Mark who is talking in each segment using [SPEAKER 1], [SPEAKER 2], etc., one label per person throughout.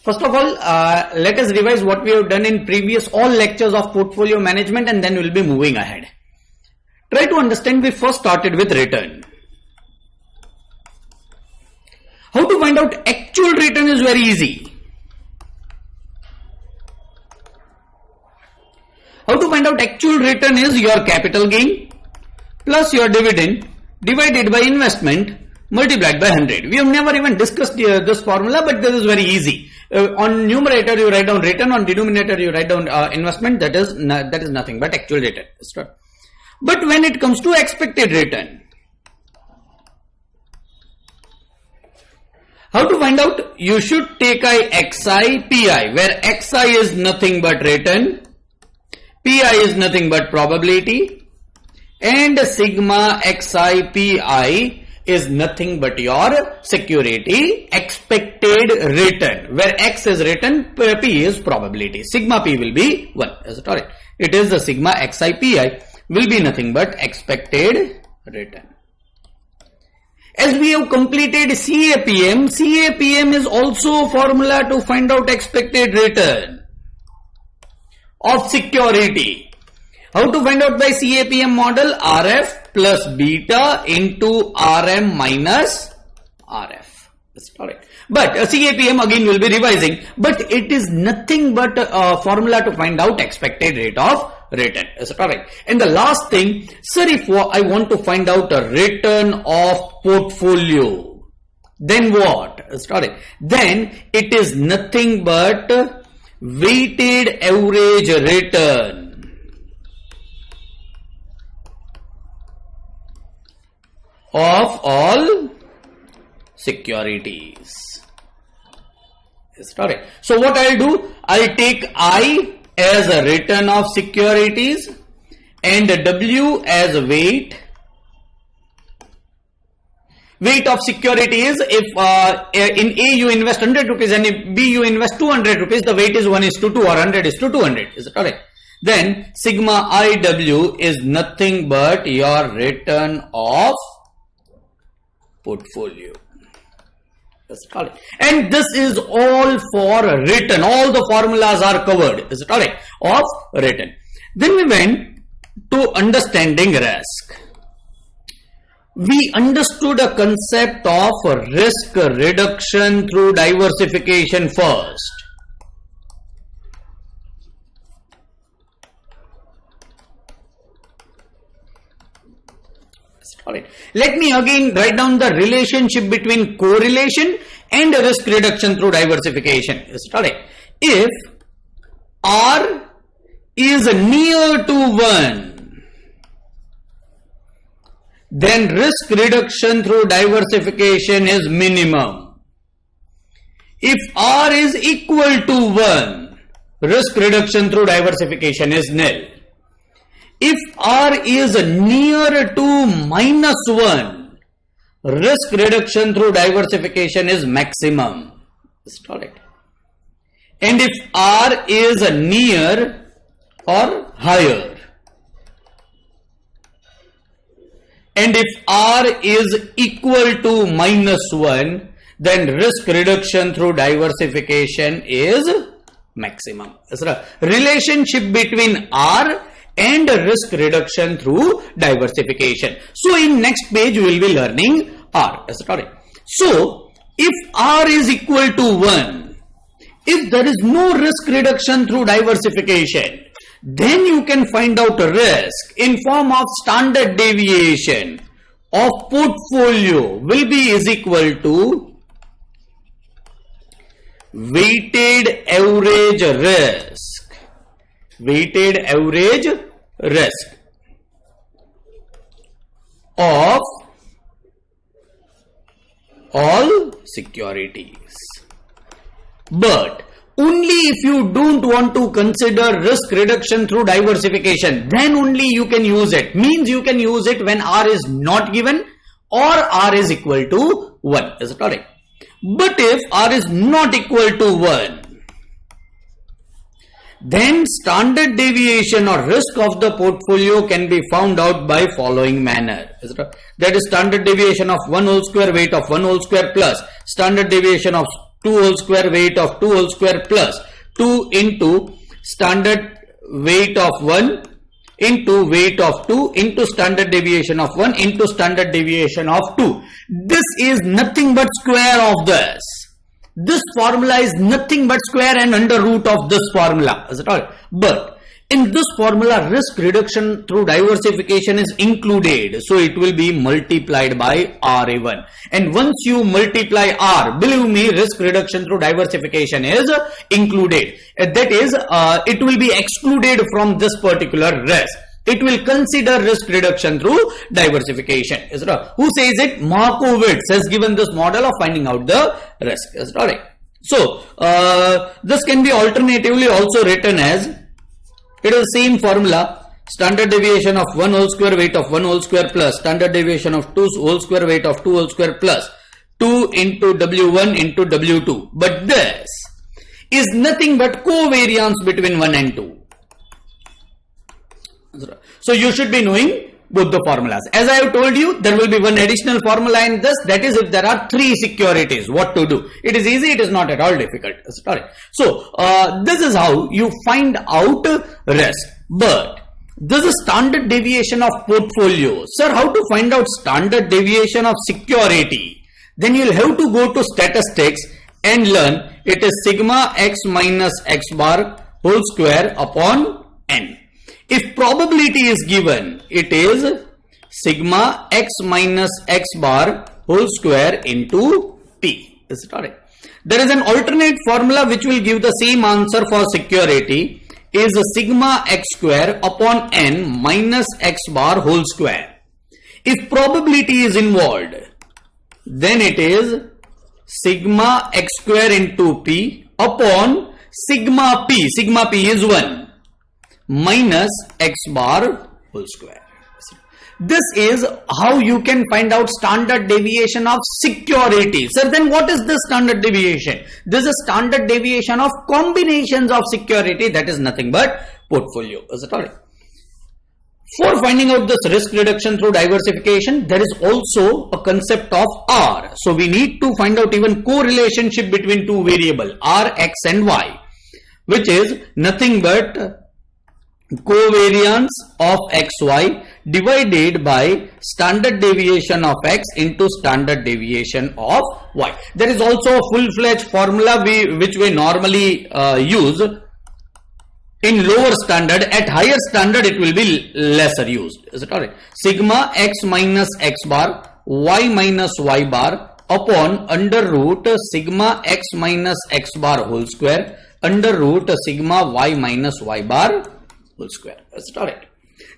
[SPEAKER 1] First of all, let us revise what we have done in previous all lectures of portfolio management, and then we'll be moving ahead. Try to understand, we first started with return. How to find out actual return is very easy. How to find out actual return is your capital gain plus your dividend divided by investment multiplied by 100. We have never even discussed this formula, but this is very easy. On numerator you write down return, on denominator you write down investment. That is nothing but actual return. But when it comes to expected return, how to find out? You should take xi pi, where xi is nothing but return, pi is nothing but probability, and sigma xi pi is nothing but your security expected return, where x is return, p is probability. Sigma p will be 1. Is it alright? It is the sigma xi pi will be nothing but expected return. As we have completed CAPM, CAPM is also a formula to find out expected return of security. How to find out by CAPM model? RF plus beta into RM minus RF. That's correct. But CAPM again will be revising, but it is nothing but a formula to find out expected rate of return. Is that correct? And the last thing, sir, if I want to find out a return of portfolio, then what? Is that correct? Then it is nothing but weighted average return of all securities. Is that correct? So what I'll do, I'll take I as a return of securities and W as a weight. Weight of security is, if in A you invest 100 rupees and in B you invest 200 rupees, the weight is 1:2 or 100:200. Is it correct? Then sigma IW is nothing but your return of portfolio. That's correct. And this is all for return. All the formulas are covered. Is it correct? Of return. Then we went to understanding risk. We understood a concept of risk reduction through diversification first. Alright. Let me again write down the relationship between correlation and risk reduction through diversification. Alright. If R is near to 1, then risk reduction through diversification is minimum. If R is equal to 1, risk reduction through diversification is nil. If R is near to -1, risk reduction through diversification is maximum. Is correct. And if R is near or higher, and if R is equal to -1, then risk reduction through diversification is maximum. Is the relationship between R and risk reduction through diversification. So in next page we will be learning R. Sorry. So if R is equal to 1, if there is no risk reduction through diversification, then you can find out a risk in form of standard deviation of portfolio will be is equal to weighted average risk. Weighted average risk of all securities. But only if you don't want to consider risk reduction through diversification, then only you can use it. Means you can use it when R is not given or R is equal to 1. Is it correct? But if R is not equal to 1, then standard deviation or risk of the portfolio can be found out by following manner. That is standard deviation of 1 whole square weight of 1 whole square plus standard deviation of 2 whole square weight of 2 whole square plus 2 into standard weight of 1 into weight of 2 into standard deviation of 1 into standard deviation of 2. This is nothing but square of this. This formula is nothing but square and under root of this formula. Is it all? But in this formula, risk reduction through diversification is included. So it will be multiplied by RA1. And once you multiply R, believe me, risk reduction through diversification is included. That is, it will be excluded from this particular risk. It will consider risk reduction through diversification. Is it right? Who says it? Markowitz has given this model of finding out the risk. Is it all right? So, this can be alternatively also written as, it is the same formula, standard deviation of 1 whole square weight of 1 whole square plus standard deviation of 2 whole square weight of 2 whole square plus 2 into W1 into W2. But this is nothing but covariance between 1 and 2. So you should be knowing both the formulas. As I have told you, there will be one additional formula in this. That is, if there are 3 securities, what to do. It is easy. It is not at all difficult. Sorry. So this is how you find out risk. But this is standard deviation of portfolio. Sir, how to find out standard deviation of security? Then you will have to go to statistics and learn it is sigma x minus x bar whole square upon n. If probability is given, it is sigma x minus x bar whole square into P. Is it alright? There is an alternate formula which will give the same answer for security, is sigma x square upon n minus x bar whole square. If probability is involved, then it is sigma x square into P upon sigma P. Sigma P is 1. Minus x bar whole square. This is how you can find out standard deviation of security. Sir, then what is the standard deviation? This is standard deviation of combinations of security, that is nothing but portfolio. Is it alright? For finding out this risk reduction through diversification, there is also a concept of R. So we need to find out even correlationship between two variables, R, X and Y, which is nothing but covariance of xy divided by standard deviation of x into standard deviation of y. There is also a full-fledged formula which we normally use in lower standard. At higher standard it will be lesser used. Is it alright? Sigma x minus x bar y minus y bar upon under root sigma x minus x bar whole square under root sigma y minus y bar whole square. Is it alright?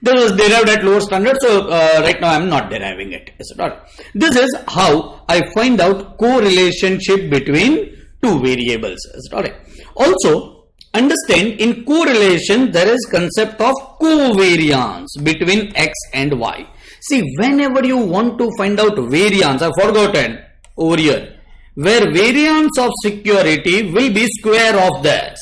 [SPEAKER 1] This was derived at lower standard, so right now I am not deriving it. Is it alright? This is how I find out correlationship between two variables. Is it alright? Also, understand in correlation there is concept of covariance between x and y. See, whenever you want to find out variance, I have forgotten over here, where variance of security will be square of this.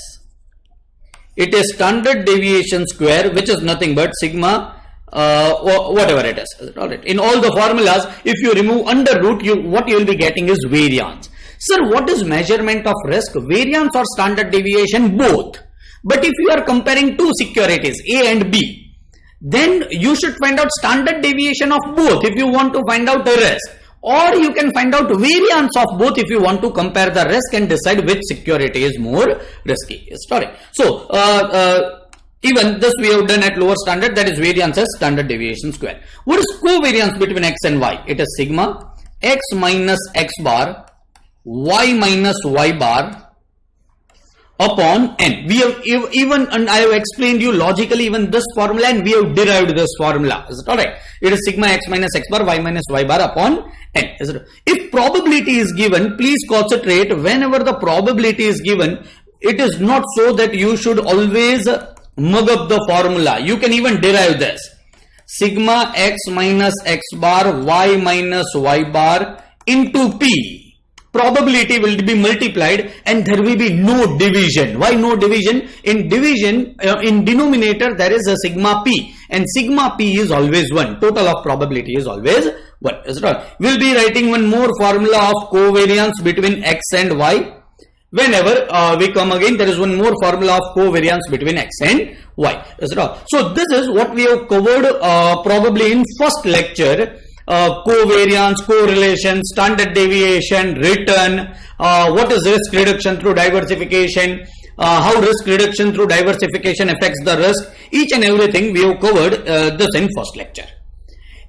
[SPEAKER 1] It is standard deviation square, which is nothing but sigma, whatever it is. Alright. In all the formulas, if you remove under root, what you will be getting is variance. Sir, what is measurement of risk? Variance or standard deviation? Both. But if you are comparing two securities, A and B, then you should find out standard deviation of both if you want to find out the risk. Or you can find out variance of both if you want to compare the risk and decide which security is more risky. Sorry. So, even this we have done at lower standard, that is variance as standard deviation square. What is covariance between x and y? It is sigma x minus x bar y minus y bar upon n. We have even, and I have explained you logically even this formula, and we have derived this formula. Is it alright? It is sigma x minus x bar y minus y bar upon n. Is it? If probability is given, please concentrate. Whenever the probability is given, it is not so that you should always mug up the formula. You can even derive this. Sigma x minus x bar y minus y bar into p. Probability will be multiplied and there will be no division. Why no division? In division, in denominator there is a sigma p, and sigma p is always 1. Total of probability is always 1. Is it all? We'll be writing one more formula of covariance between x and y. Whenever we come again, there is one more formula of covariance between x and y. Is it all? So this is what we have covered probably in first lecture. Covariance, correlation, standard deviation, return, what is risk reduction through diversification, how risk reduction through diversification affects the risk. Each and everything we have covered this in first lecture.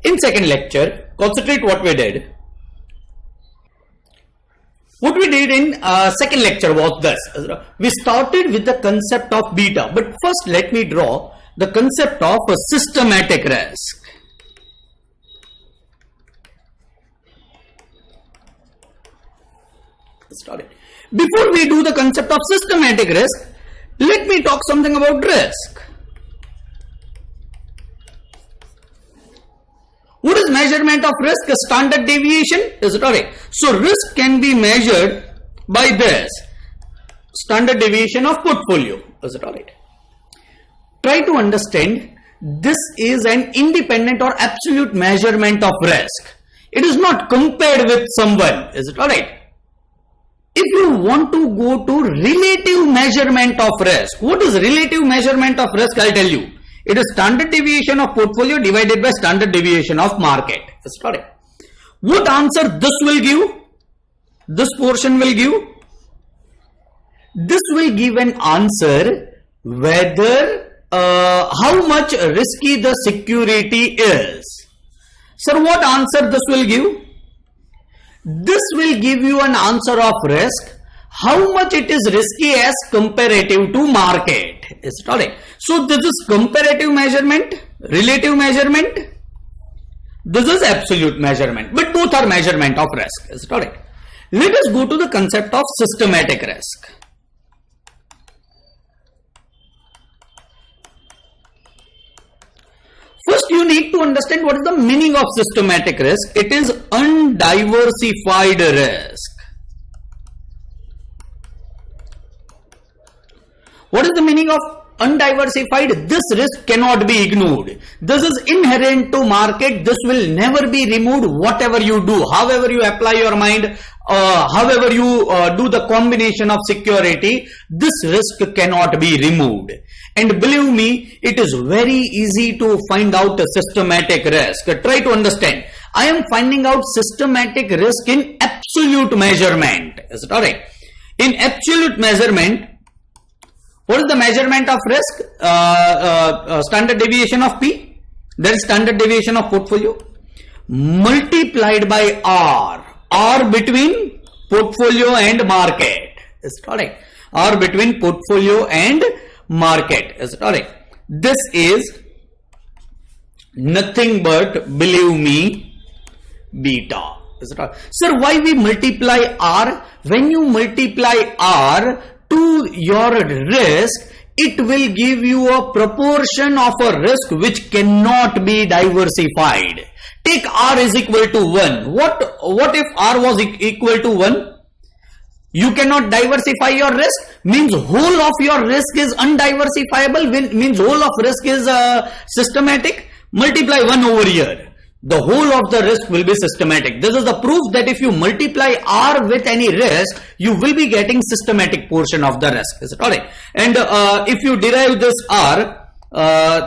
[SPEAKER 1] In second lecture, concentrate what we did. What we did in second lecture was this. We started with the concept of beta, but first let me draw the concept of a systematic risk. Started. Before we do the concept of systematic risk, let me talk something about risk. What is measurement of risk? A standard deviation. Is it alright? So risk can be measured by this standard deviation of portfolio. Is it alright? Try to understand, this is an independent or absolute measurement of risk. It is not compared with someone. Is it alright? If you want to go to relative measurement of risk, what is relative measurement of risk? I'll tell you. It is standard deviation of portfolio divided by standard deviation of market. That's correct. What answer this will give? This portion will give? This will give an answer whether how much risky the security is. Sir, what answer this will give? This will give you an answer of risk, how much it is risky as comparative to market. Is it correct? So this is comparative measurement, relative measurement. This is absolute measurement, but both are measurement of risk. Is it correct? Let us go to the concept of systematic risk. First, you need to understand what is the meaning of systematic risk. It is undiversified risk. What is the meaning of undiversified? This risk cannot be ignored. This is inherent to market. This will never be removed whatever you do. However you apply your mind, however you do the combination of security, this risk cannot be removed. And believe me, it is very easy to find out a systematic risk. Try to understand. I am finding out systematic risk in absolute measurement. Is it alright? In absolute measurement, what is the measurement of risk? Standard deviation of P. That is standard deviation of portfolio. Multiplied by R. R between portfolio and market. Is it alright? R between portfolio and market. Is it alright? This is nothing but, believe me, beta. Is it alright? Sir, why we multiply R? When you multiply R to your risk, it will give you a proportion of a risk which cannot be diversified. Take R is equal to 1. What if R was equal to 1? You cannot diversify your risk, means whole of your risk is undiversifiable, means whole of risk is systematic. Multiply 1 over here. The whole of the risk will be systematic. This is the proof that if you multiply R with any risk, you will be getting systematic portion of the risk. Is it alright? And if you derive this R,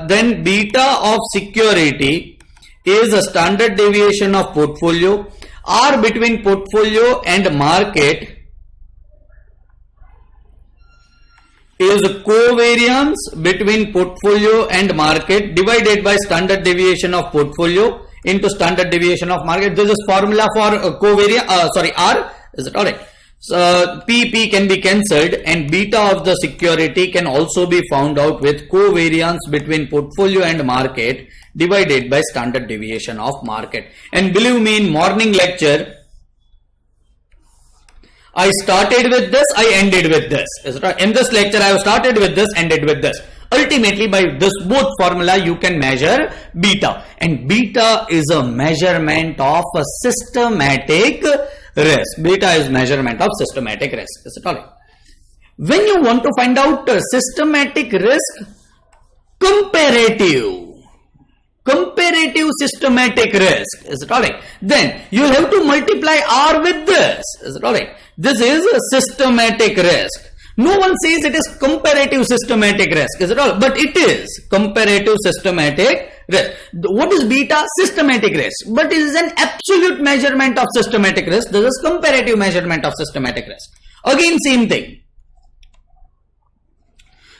[SPEAKER 1] then beta of security is a standard deviation of portfolio. R between portfolio and market is covariance between portfolio and market divided by standard deviation of portfolio into standard deviation of market. This is formula for covariance, R. Is it alright? So P can be cancelled, and beta of the security can also be found out with covariance between portfolio and market divided by standard deviation of market. And believe me, in morning lecture, I started with this, I ended with this. In this lecture, I have started with this, ended with this. Ultimately, by this both formula, you can measure beta. And beta is a measurement of a systematic risk. Beta is measurement of systematic risk. Is it all right? When you want to find out systematic risk comparative, comparative systematic risk. Is it alright? Then you will have to multiply R with this. Is it alright? This is a systematic risk. No one says it is comparative systematic risk. Is it all? But it is comparative systematic risk. What is beta? Systematic risk. But it is an absolute measurement of systematic risk. This is comparative measurement of systematic risk. Again, same thing.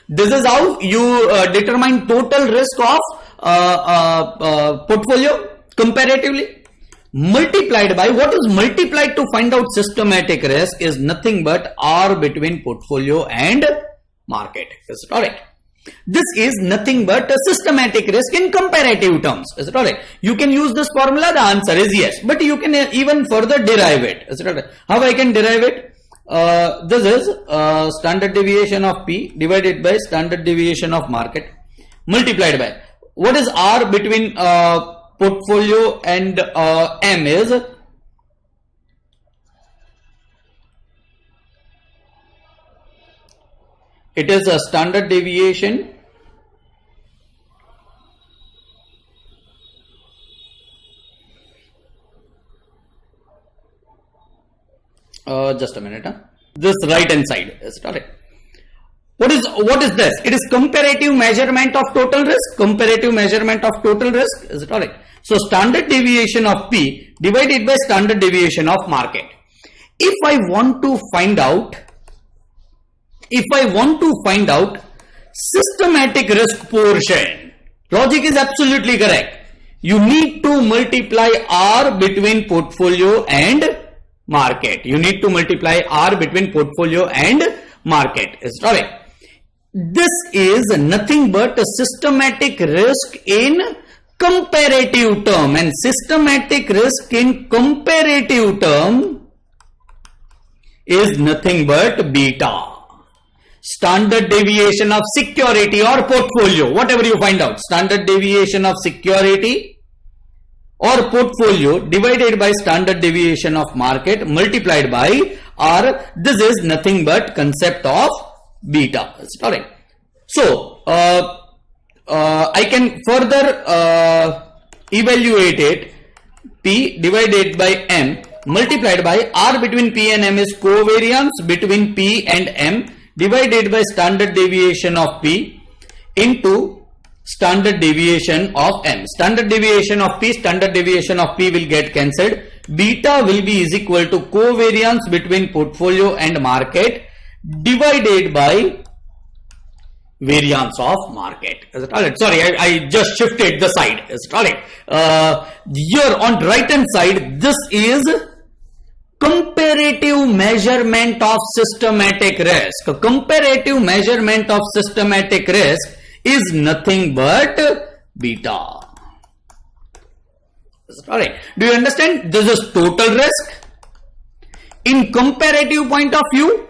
[SPEAKER 1] This is how you determine total risk of portfolio comparatively. Multiplied by, what is multiplied to find out systematic risk is nothing but R between portfolio and market. Is it alright? This is nothing but a systematic risk in comparative terms. Is it alright? You can use this formula, the answer is yes, but you can even further derive it. Is it alright? How I can derive it? This is standard deviation of P divided by standard deviation of market multiplied by, what is R between portfolio and M is it is a standard deviation just a minute, this right hand side. Is it alright? What is this? It is comparative measurement of total risk. Comparative measurement of total risk. Is it alright? So standard deviation of P divided by standard deviation of market. If I want to find out systematic risk portion, logic is absolutely correct. You need to multiply R between portfolio and market. You need to multiply R between portfolio and market. Is it alright? This is nothing but a systematic risk in comparative term, and systematic risk in comparative term is nothing but beta. Standard deviation of security or portfolio, whatever you find out, standard deviation of security or portfolio divided by standard deviation of market multiplied by R. This is nothing but concept of beta. Alright. So I can further evaluate it. P divided by M multiplied by R between P and M is covariance between P and M divided by standard deviation of P into standard deviation of M. Standard deviation of P, standard deviation of P will get cancelled. Beta will be is equal to covariance between portfolio and market divided by variance of market. Is it alright? Sorry, I just shifted the side. Is it alright? Here on right hand side, this is comparative measurement of systematic risk. Comparative measurement of systematic risk is nothing but beta. Is it alright? Do you understand? This is total risk in comparative point of view.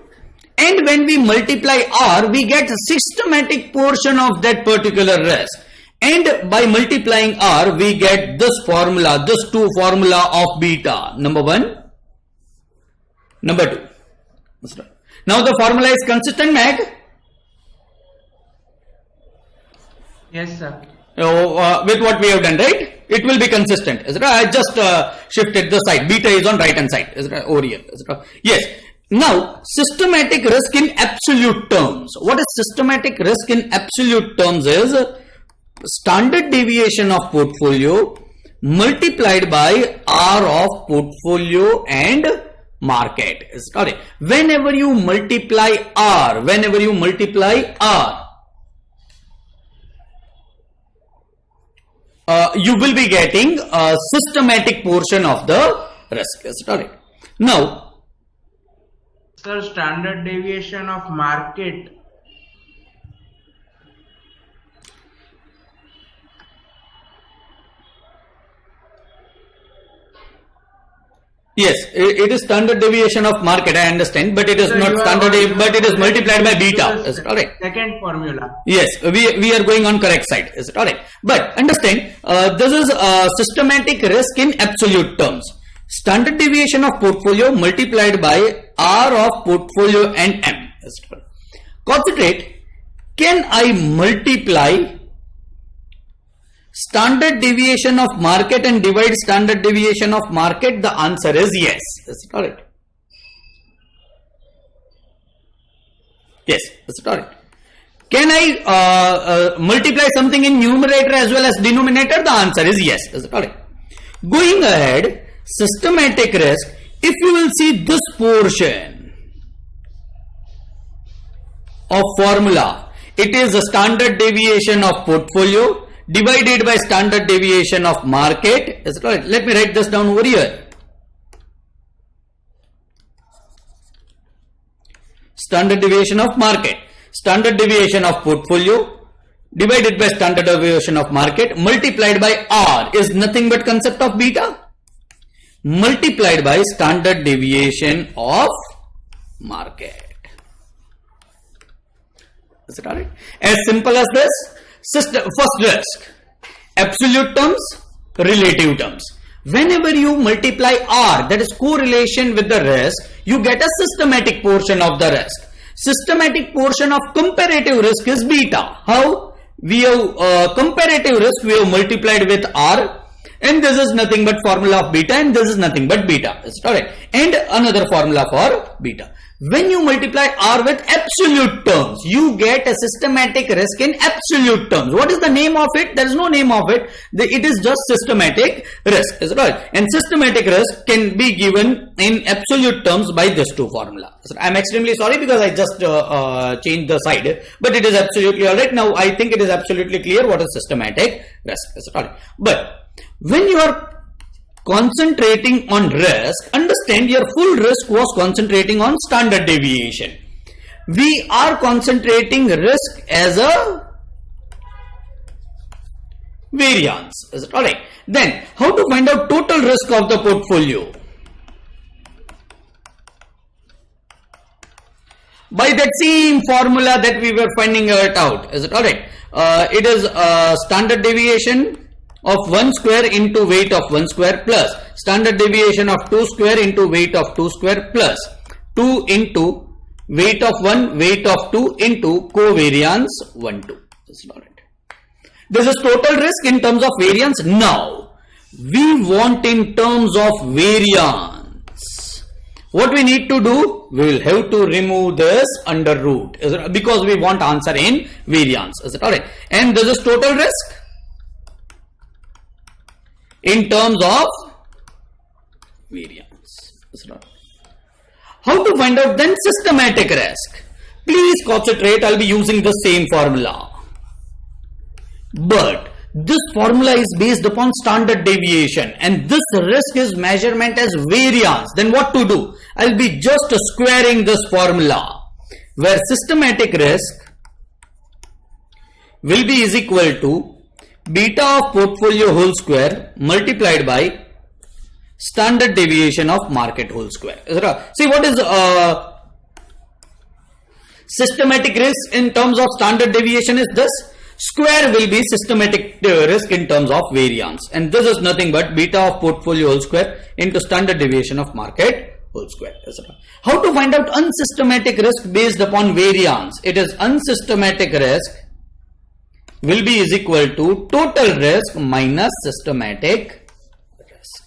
[SPEAKER 1] And when we multiply R, we get a systematic portion of that particular risk. And by multiplying R, we get this formula, this two formula of beta. Number one, number two. Now the formula is consistent, Meg?
[SPEAKER 2] Yes, sir.
[SPEAKER 1] With what we have done, right? It will be consistent. Is it? I just shifted the side. Beta is on right hand side. Is it over here? Is it? Yes. Now, systematic risk in absolute terms. What is systematic risk in absolute terms is standard deviation of portfolio multiplied by R of portfolio and market. Sorry. Whenever you multiply R, you will be getting a systematic portion of the risk. Sorry. Now,
[SPEAKER 2] sir, standard deviation of market.
[SPEAKER 1] Yes, it is standard deviation of market, I understand, but it is not standard, but it is multiplied by beta. Is it alright?
[SPEAKER 2] Second formula.
[SPEAKER 1] Yes, we are going on correct side. Is it alright? But understand, this is systematic risk in absolute terms. Standard deviation of portfolio multiplied by R of portfolio and M. Concentrate, can I multiply standard deviation of market and divide standard deviation of market? The answer is yes. Is it alright? Yes, is it alright? Can I multiply something in numerator as well as denominator? The answer is yes. Is it alright? Going ahead, systematic risk, if you will see this portion of formula, it is a standard deviation of portfolio divided by standard deviation of market. Is it alright? Let me write this down over here. Standard deviation of market, standard deviation of portfolio divided by standard deviation of market multiplied by R is nothing but concept of beta multiplied by standard deviation of market. Is it alright? As simple as this. First risk, absolute terms, relative terms. Whenever you multiply R, that is correlation with the risk, you get a systematic portion of the risk. Systematic portion of comparative risk is beta. How? We have comparative risk, we have multiplied with R, and this is nothing but formula of beta, and this is nothing but beta. Is it alright? And another formula for beta. When you multiply R with absolute terms, you get a systematic risk in absolute terms. What is the name of it? There is no name of it. It is just systematic risk. Is it right? And systematic risk can be given in absolute terms by this two formula. I am extremely sorry because I just changed the side, but it is absolutely alright. Now I think it is absolutely clear what is systematic risk. Is it alright? But when you are concentrating on risk, understand your full risk was concentrating on standard deviation. We are concentrating risk as a variance. Is it alright? Then how to find out total risk of the portfolio? By that same formula that we were finding it out. Is it alright? It is standard deviation of 1 square into weight of 1 square plus standard deviation of 2 square into weight of 2 square plus 2 into weight of 1 weight of 2 into covariance 1 2. This is not it. This is total risk in terms of variance. Now we want in terms of variance. What we need to do? We will have to remove this under root because we want answer in variance. Is it alright? And this is total risk in terms of variance. How to find out then systematic risk? Please concentrate, I will be using the same formula. But this formula is based upon standard deviation and this risk is measurement as variance. Then what to do? I will be just squaring this formula where systematic risk will be is equal to beta of portfolio whole square multiplied by standard deviation of market whole square. See what is systematic risk in terms of standard deviation is this. Square will be systematic risk in terms of variance, and this is nothing but beta of portfolio whole square into standard deviation of market whole square. How to find out unsystematic risk based upon variance? It is unsystematic risk will be is equal to total risk minus systematic risk.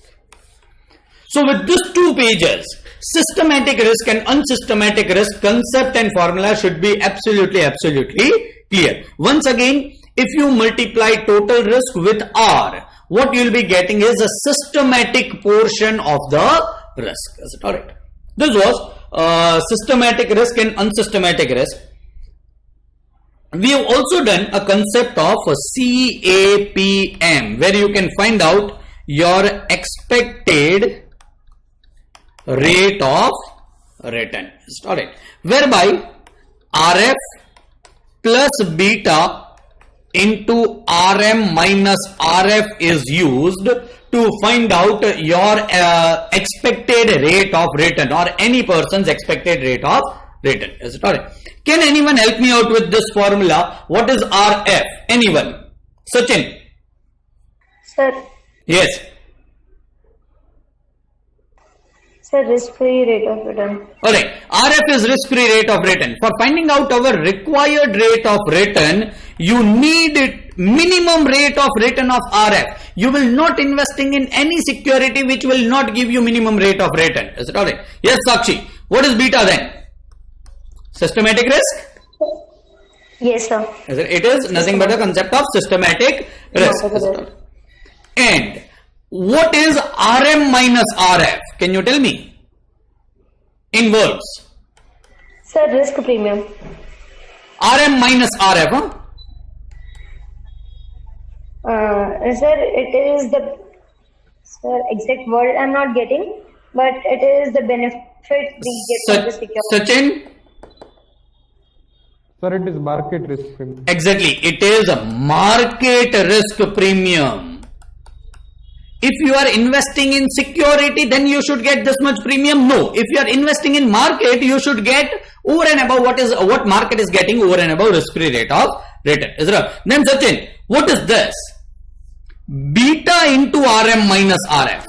[SPEAKER 1] So with these two pages, systematic risk and unsystematic risk concept and formula should be absolutely clear. Once again, if you multiply total risk with R, what you will be getting is a systematic portion of the risk. Is it alright? This was systematic risk and unsystematic risk. We have also done a concept of CAPM where you can find out your expected rate of return. Alright, whereby RF plus beta into RM minus RF is used to find out your expected rate of return or any person's expected rate of return. Is it alright? Can anyone help me out with this formula? What is RF? Anyone? Sachin?
[SPEAKER 3] Sir.
[SPEAKER 1] Yes.
[SPEAKER 3] Sir, risk-free rate of return.
[SPEAKER 1] Alright, RF is risk-free rate of return. For finding out our required rate of return, you need minimum rate of return of RF. You will not investing in any security which will not give you minimum rate of return. Is it alright? Yes, Sakshi. What is beta then? Systematic risk?
[SPEAKER 3] Yes, sir.
[SPEAKER 1] It is nothing but a concept of systematic risk. And what is RM minus RF? Can you tell me? In words.
[SPEAKER 3] Sir, risk premium.
[SPEAKER 1] RM minus RF, huh?
[SPEAKER 3] Sir, it is the exact word I'm not getting, but it is the benefit we get from the security.
[SPEAKER 1] Sachin?
[SPEAKER 4] Sir, it is market risk premium.
[SPEAKER 1] Exactly. It is a market risk premium. If you are investing in security, then you should get this much premium. No. If you are investing in market, you should get over and above what market is getting over and above risk-free rate of return. Is it right? Then Sachin, what is this? Beta into RM minus RF.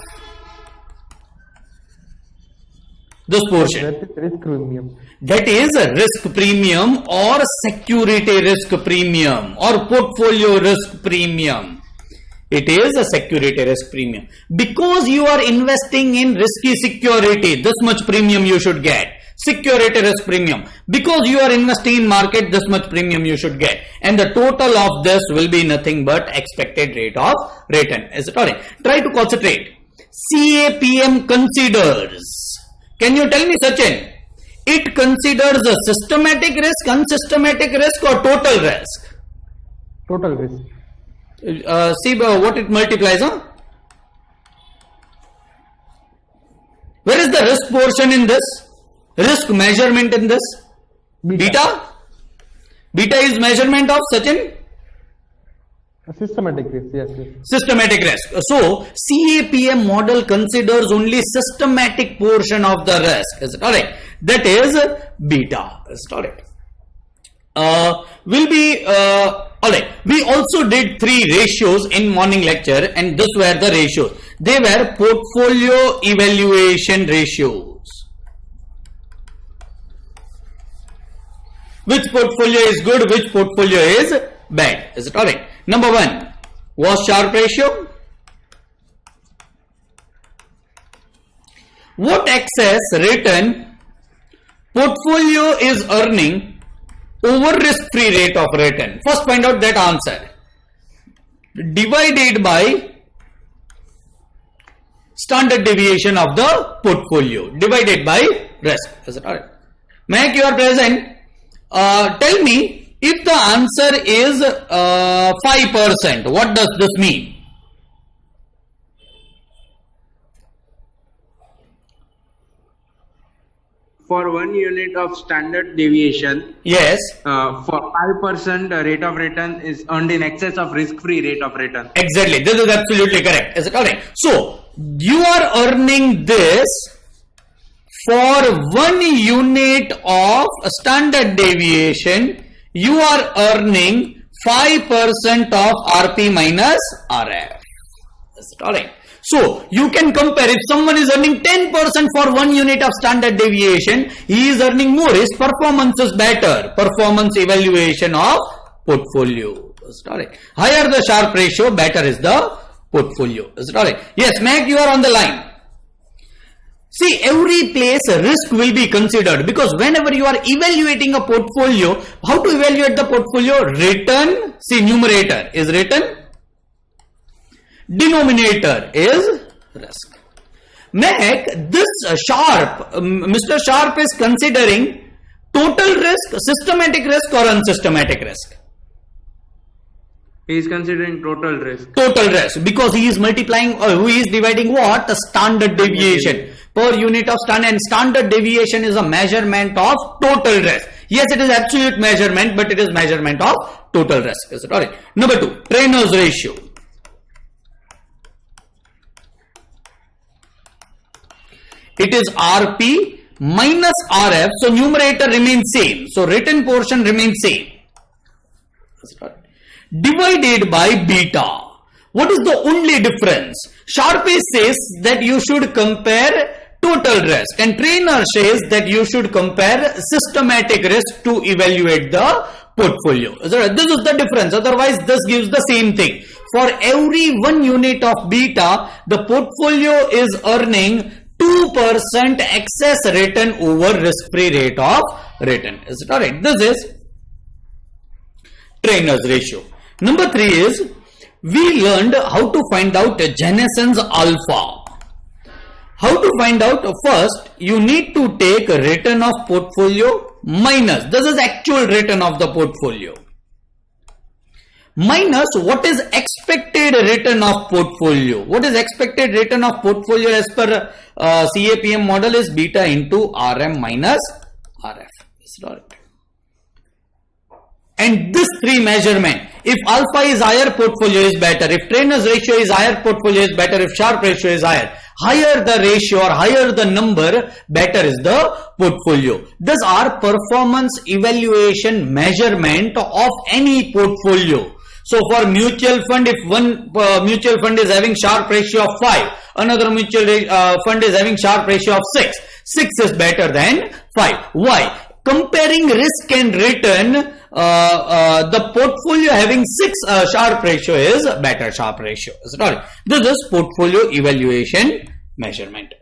[SPEAKER 1] This portion.
[SPEAKER 4] That is risk premium.
[SPEAKER 1] That is a risk premium or security risk premium or portfolio risk premium. It is a security risk premium. Because you are investing in risky security, this much premium you should get. Security risk premium. Because you are investing in market, this much premium you should get. And the total of this will be nothing but expected rate of return. Is it alright? Try to concentrate. CAPM considers. Can you tell me, Sachin? It considers a systematic risk, unsystematic risk or total risk?
[SPEAKER 4] Total risk.
[SPEAKER 1] See what it multiplies, huh? Where is the risk portion in this? Risk measurement in this? Beta? Beta is measurement of Sachin?
[SPEAKER 4] A systematic risk, yes.
[SPEAKER 1] Systematic risk. So, CAPM model considers only systematic portion of the risk. Is it alright? That is beta. Is it alright? Alright. We also did 3 ratios in morning lecture and this were the ratios. They were portfolio evaluation ratios. Which portfolio is good, which portfolio is bad. Is it alright? Number 1 was Sharpe ratio. What excess return portfolio is earning over risk-free rate of return? First find out that answer. Divided by standard deviation of the portfolio. Divided by risk. Is it alright? Mac, you are present. Tell me, if the answer is 5%, what does this mean?
[SPEAKER 2] For 1 unit of standard deviation,
[SPEAKER 1] Yes,
[SPEAKER 2] for 5% rate of return is earned in excess of risk-free rate of return.
[SPEAKER 1] exactly. This is absolutely correct. Is it correct? So, you are earning this for 1 unit of standard deviation. You are earning 5% of RP minus RF. Is it alright? So, you can compare if someone is earning 10% for 1 unit of standard deviation, he is earning more, his performance is better. Performance evaluation of portfolio. Is it alright? Higher the Sharpe ratio, better is the portfolio. Is it alright? Yes, Mac, you are on the line. See, every place risk will be considered because whenever you are evaluating a portfolio, how to evaluate the portfolio? Return, see numerator is return, denominator is risk. Mac, this Sharpe, Mr. Sharpe is considering total risk, systematic risk or unsystematic risk?
[SPEAKER 2] He is considering total risk.
[SPEAKER 1] Total risk because he is multiplying, he is dividing what? The standard deviation per unit of standard, and standard deviation is a measurement of total risk. Yes, it is absolute measurement, but it is measurement of total risk. Is it alright? Number 2, trainer's ratio. It is RP minus RF, so numerator remains same. So written portion remains same. Divided by beta. What is the only difference? Sharpe says that you should compare total risk, and trainer says that you should compare systematic risk to evaluate the portfolio. So this is the difference. Otherwise, this gives the same thing. For every 1 unit of beta, the portfolio is earning 2% excess return over risk-free rate of return. Is it alright? This is trainer's ratio. Number 3 is, we learned how to find out Jensen's alpha. How to find out? First, you need to take return of portfolio minus, this is actual return of the portfolio, minus what is expected return of portfolio. What is expected return of portfolio as per CAPM model is beta into RM minus RF. Is it alright? And this 3 measurement, if alpha is higher, portfolio is better. If trainer's ratio is higher, portfolio is better. If Sharpe ratio is higher, higher the ratio or higher the number, better is the portfolio. These are performance evaluation measurement of any portfolio. So for mutual fund, if one mutual fund is having Sharpe ratio of 5, another mutual fund is having Sharpe ratio of 6, 6 is better than 5. Why? Comparing risk and return, the portfolio having 6 Sharpe ratio is better Sharpe ratio. This is portfolio evaluation measurement.